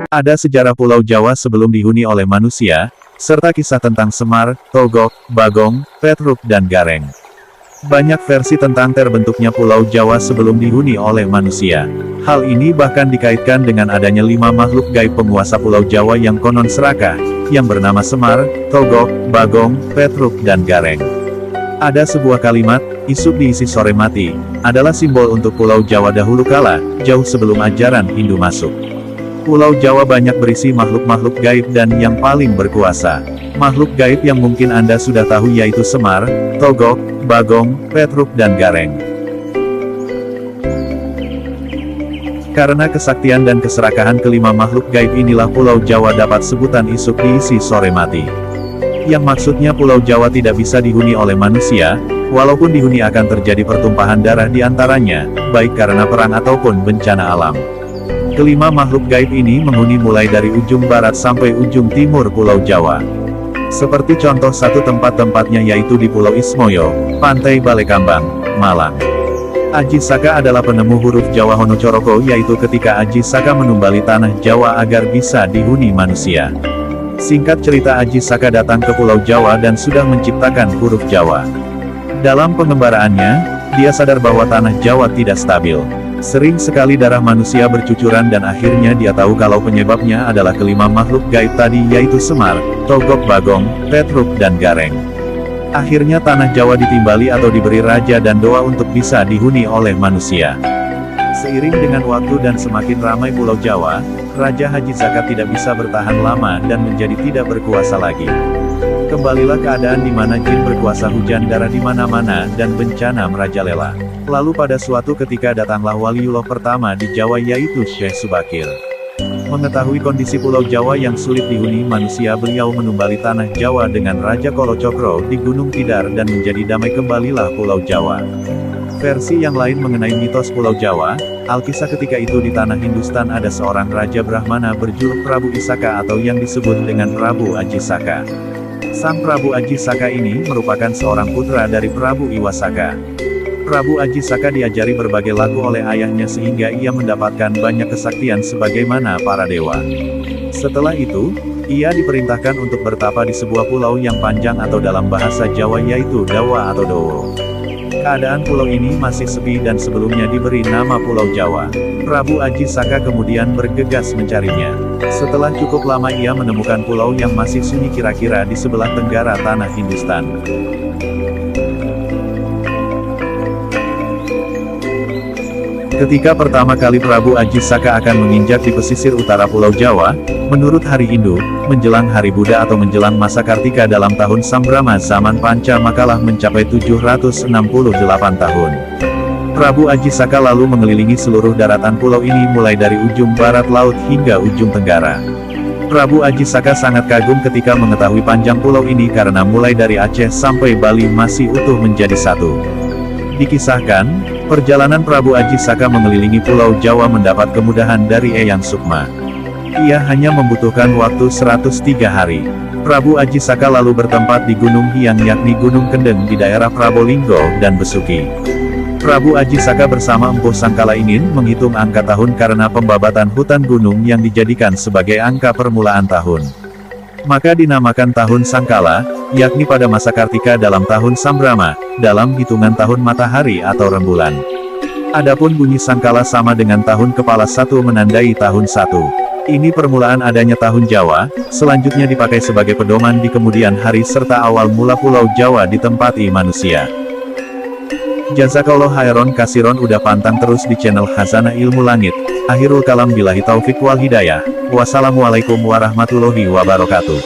Ada sejarah Pulau Jawa sebelum dihuni oleh manusia, serta kisah tentang Semar, Togog, Bagong, Petruk dan Gareng. Banyak versi tentang terbentuknya Pulau Jawa sebelum dihuni oleh manusia. Hal ini bahkan dikaitkan dengan adanya 5 makhluk gaib penguasa Pulau Jawa yang konon serakah, yang bernama Semar, Togog, Bagong, Petruk dan Gareng. Ada sebuah kalimat, "Isuk diisi sore mati," adalah simbol untuk Pulau Jawa dahulu kala, jauh sebelum ajaran Hindu masuk. Pulau Jawa banyak berisi makhluk-makhluk gaib dan yang paling berkuasa. Makhluk gaib yang mungkin Anda sudah tahu yaitu Semar, Togog, Bagong, Petruk dan Gareng. Karena kesaktian dan keserakahan kelima makhluk gaib inilah Pulau Jawa dapat sebutan isuk diisi sore mati. Yang maksudnya Pulau Jawa tidak bisa dihuni oleh manusia, walaupun dihuni akan terjadi pertumpahan darah di antaranya, baik karena perang ataupun bencana alam. Kelima makhluk gaib ini menghuni mulai dari ujung barat sampai ujung timur Pulau Jawa. Seperti contoh satu tempat-tempatnya yaitu di Pulau Ismoyo, Pantai Balekambang, Malang. Aji Saka adalah penemu huruf Jawa Honocoroko yaitu ketika Aji Saka menumbali tanah Jawa agar bisa dihuni manusia. Singkat cerita Aji Saka datang ke Pulau Jawa dan sudah menciptakan huruf Jawa. Dalam pengembaraannya, dia sadar bahwa tanah Jawa tidak stabil. Sering sekali darah manusia bercucuran dan akhirnya dia tahu kalau penyebabnya adalah kelima makhluk gaib tadi yaitu Semar, Togog, Bagong, Petruk dan Gareng. Akhirnya tanah Jawa ditimbali atau diberi raja dan doa untuk bisa dihuni oleh manusia. Seiring dengan waktu dan semakin ramai Pulau Jawa, Raja Haji Saka tidak bisa bertahan lama dan menjadi tidak berkuasa lagi. Kembalilah keadaan di mana jin berkuasa hujan darah di mana-mana dan bencana merajalela. Lalu pada suatu ketika datanglah waliullah pertama di Jawa yaitu Syekh Subakir. Mengetahui kondisi Pulau Jawa yang sulit dihuni manusia, beliau menumbali tanah Jawa dengan Raja Kolo Cokro di Gunung Tidar dan menjadi damai kembalilah Pulau Jawa. Versi yang lain mengenai mitos Pulau Jawa, Alkisah ketika itu di tanah Hindustan ada seorang Raja Brahmana berjuluk Prabu Isaka atau yang disebut dengan Prabu Aji Saka. Sang Prabu Aji Saka ini merupakan seorang putra dari Prabu Iwasaka. Prabu Aji Saka diajari berbagai lagu oleh ayahnya sehingga ia mendapatkan banyak kesaktian sebagaimana para dewa. Setelah itu, ia diperintahkan untuk bertapa di sebuah pulau yang panjang atau dalam bahasa Jawa yaitu Dawa atau Dowo. Keadaan pulau ini masih sepi dan sebelumnya diberi nama Pulau Jawa. Prabu Aji Saka kemudian bergegas mencarinya. Setelah cukup lama ia menemukan pulau yang masih sunyi kira-kira di sebelah tenggara tanah Hindustan. Ketika pertama kali Prabu Aji Saka akan menginjak di pesisir utara Pulau Jawa, menurut hari Hindu, menjelang hari Buddha atau menjelang masa Kartika dalam tahun Sambrama zaman Panca Makalah mencapai 768 tahun. Prabu Aji Saka lalu mengelilingi seluruh daratan pulau ini mulai dari ujung barat laut hingga ujung tenggara. Prabu Aji Saka sangat kagum ketika mengetahui panjang pulau ini karena mulai dari Aceh sampai Bali masih utuh menjadi satu. Dikisahkan, perjalanan Prabu Aji Saka mengelilingi Pulau Jawa mendapat kemudahan dari Eyang Sukma. Ia hanya membutuhkan waktu 103 hari. Prabu Aji Saka lalu bertempat di Gunung Hyang yakni Gunung Kendeng di daerah Prabolinggo dan Besuki. Prabu Aji Saka bersama Empuh Sangkala ingin menghitung angka tahun karena pembabatan hutan gunung yang dijadikan sebagai angka permulaan tahun. Maka dinamakan tahun Sangkala, yakni pada masa Kartika dalam tahun Sambrama, dalam hitungan tahun matahari atau rembulan. Adapun bunyi Sangkala sama dengan tahun kepala satu menandai tahun satu. Ini permulaan adanya tahun Jawa, selanjutnya dipakai sebagai pedoman di kemudian hari serta awal mula Pulau Jawa ditempati manusia. Jazakallah khairon kasiron udah pantang terus di channel Khazanah Ilmu Langit. Akhirul kalam billahi taufik wal hidayah. Wassalamualaikum warahmatullahi wabarakatuh.